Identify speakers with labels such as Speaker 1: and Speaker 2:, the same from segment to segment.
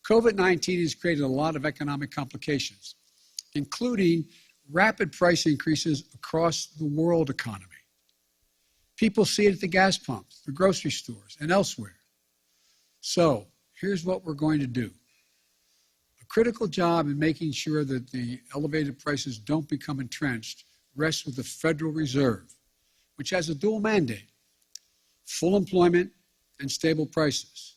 Speaker 1: COVID-19 has created a lot of economic complications, including rapid price increases across the world economy. People see it at the gas pumps, the grocery stores, and elsewhere. So here's what we're going to do. A critical job in making sure that the elevated prices don't become entrenched rests with the Federal Reserve, which has a dual mandate: full employment and stable prices.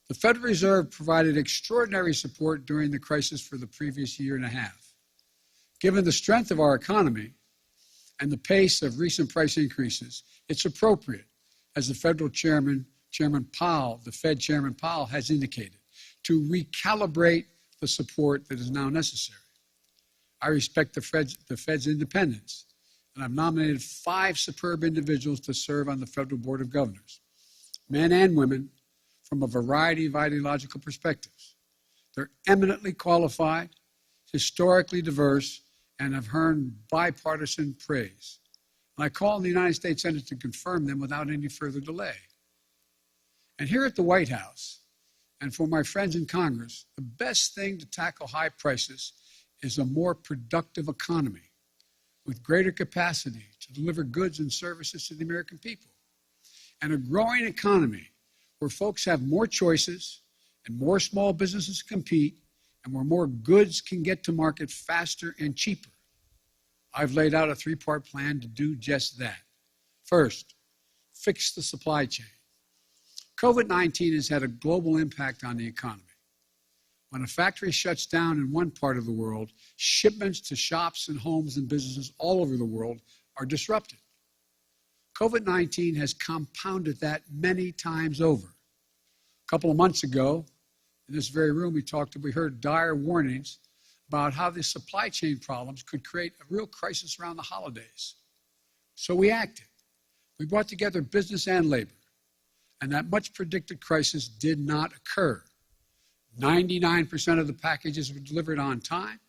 Speaker 1: The Federal Reserve provided extraordinary support during the crisis for the previous year and a half. Given the strength of our economy and the pace of recent price increases, it's appropriate, as the Federal Chairman Powell, the Fed Chairman Powell, has indicated, to recalibrate the support that is now necessary. I respect the Fed's independence, and I've nominated 5 superb individuals to serve on the Federal Board of Governors, men and women from a variety of ideological perspectives. They're eminently qualified, historically diverse, and have earned bipartisan praise. And I call on the United States Senate to confirm them without any further delay. And here at the White House, and for my friends in Congress, the best thing to tackle high prices is a more productive economy with greater capacity to deliver goods and services to the American people. And a growing economy where folks have more choices and more small businesses compete, and where more goods can get to market faster and cheaper. I've laid out a 3-part plan to do just that. First, fix the supply chain. COVID-19 has had a global impact on the economy. When a factory shuts down in one part of the world, shipments to shops and homes and businesses all over the world are disrupted. COVID-19 has compounded that many times over. A couple of months ago, in this very room, we heard dire warnings about how the supply chain problems could create a real crisis around the holidays. So we acted. We brought together business and labor, and that much predicted crisis did not occur. 99% of the packages were delivered on time,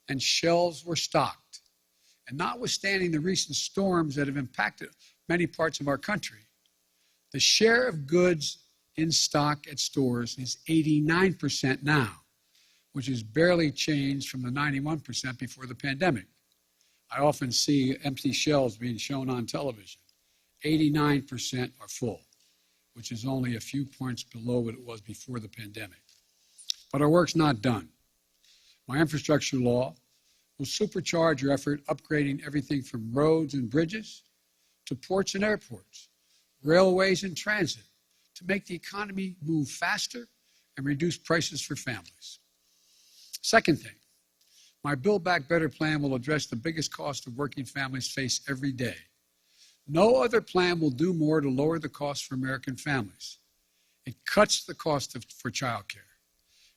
Speaker 1: and shelves were stocked. And notwithstanding the recent storms that have impacted many parts of our country, the share of goods in stock at stores is 89% now, which has barely changed from the 91% before the pandemic. I often see empty shelves being shown on television. 89% are full, which is only a few points below what it was before the pandemic. But our work's not done. My infrastructure law will supercharge your effort upgrading everything from roads and bridges to ports and airports, railways and transit, to make the economy move faster and reduce prices for families. Second thing, my Build Back Better plan will address the biggest cost of working families face every day. No other plan will do more to lower the cost for American families. It cuts the cost for child care.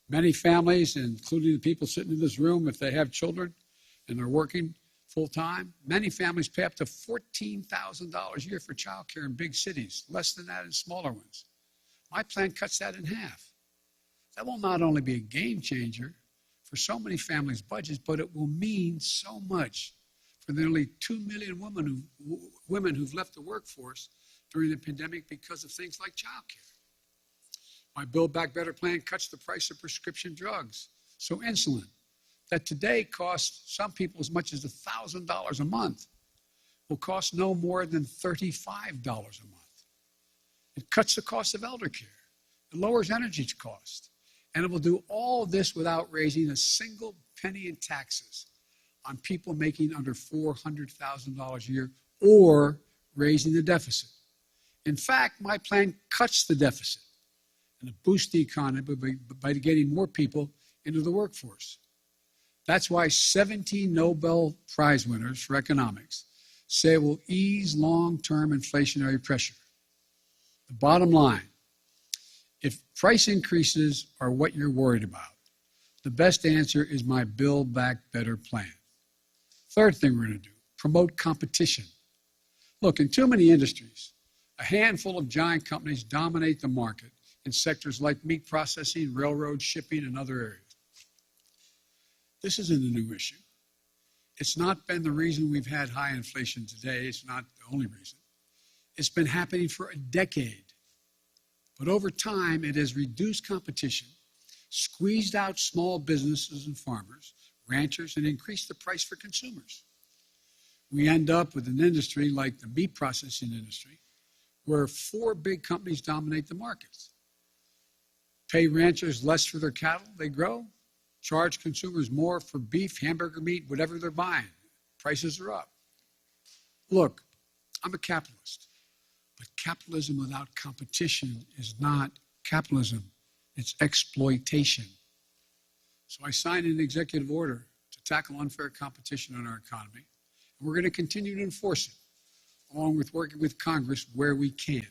Speaker 1: Many families, including the people sitting in this room, if they have children and they're working full-time, many families pay up to $14,000 a year for child care in big cities, less than that in smaller ones. My plan cuts that in half. That will not only be a game changer for so many families' budgets, but it will mean so much for the nearly 2 million women who've left the workforce during the pandemic because of things like child care. My Build Back Better plan cuts the price of prescription drugs. So insulin, that today costs some people as much as $1,000 a month, will cost no more than $35 a month. It cuts the cost of elder care. It lowers energy costs. And it will do all of this without raising a single penny in taxes on people making under $400,000 a year or raising the deficit. In fact, my plan cuts the deficit and it boosts the economy by getting more people into the workforce. That's why 17 Nobel Prize winners for economics say it will ease long-term inflationary pressure. The bottom line, if price increases are what you're worried about, the best answer is my Build Back Better plan. Third thing we're going to do, promote competition. Look, in too many industries, a handful of giant companies dominate the market in sectors like meat processing, railroad, shipping, and other areas. This isn't a new issue. It's not been the reason we've had high inflation today. It's not the only reason. It's been happening for a decade. But over time, it has reduced competition squeezed out small businesses and farmers, ranchers, and increased the price for consumers. We end up with an industry like the meat processing industry, where 4 big companies dominate the markets. Pay ranchers less for their cattle they grow, charge consumers more for beef, hamburger meat, whatever they're buying. Prices are up. Look, I'm a capitalist, but capitalism without competition is not capitalism. It's exploitation. So I signed an executive order to tackle unfair competition in our economy, and we're going to continue to enforce it, along with working with Congress where we can.